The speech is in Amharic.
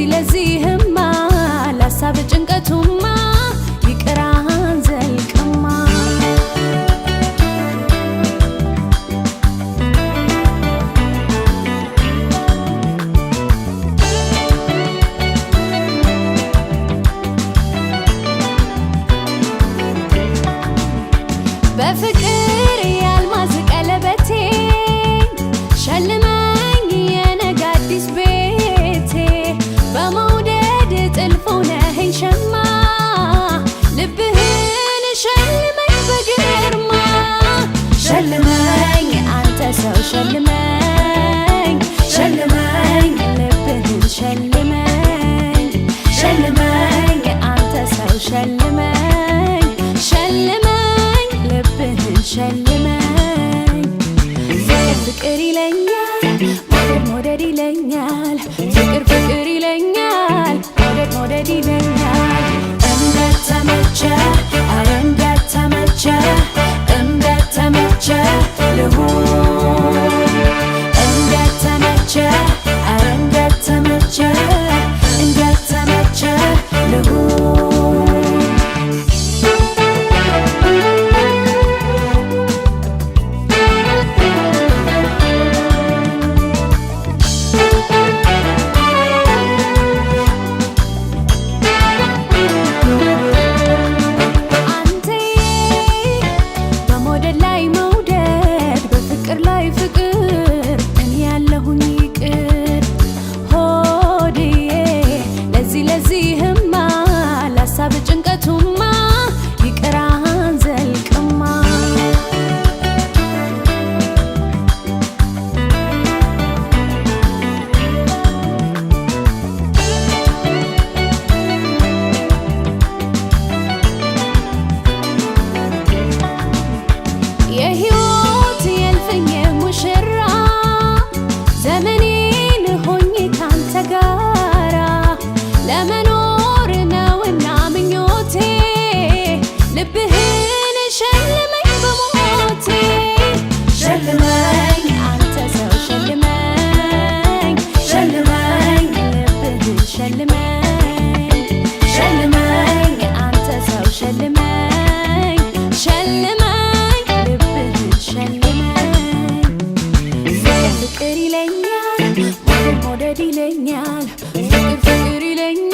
ለዚህማ ላሳብ ጭንቀቱማ ይቅር አንዘልቅማ በፍቅር ያልማዝ ቀለበቴ ሸልመኝ የነገ አዲስ ቤቴ በመውደድ ጥልፍ ሆነኸኝ ሸማ ልብህን ሸልመኝ በግርማ ሸልመኝ አንተ ሰው ሸልመኝ ሸልመኝ ልብህን ሸልመኝ ሸልመኝ አንተ ሰው ሸልመኝ ሸልመኝ ልብህን ሸልመኝ ፍቅር ይለኛል መውደድ መውደድ ይለኛል ፍቅር ፍቅር ይለኛል መውደድ መውደድ ይለኛል እንደተመቸ ኧረ እንደተመቸ እንደተመቸ ልሁን እንደተመቸ ኧረ እንደተመቸ እንደተመቸ ልሁን ለዚህማ ላሳብ ጭንቀቱማ ይቅር አንዘልቅማ የሕይወት የልፍኝ ሙሽራ ዘመኔን ሆኜ ካንተ ጋራ ለመኖር ነውና ምኞቴ ልብህን ሸልመኝ በሞቴ ሸልመኝ አንተ ሰው ሸልመኝ ሸልመኝ ልብህን ሸልመኝ ሸልመኝ አንተ ሰው ሸልመኝ ሸልመኝ ልብህን ሸልመኝ ፍቅር ይለኛል መውደድ መውደድ ይለኛል ፍቅር ፍቅር ይለኛል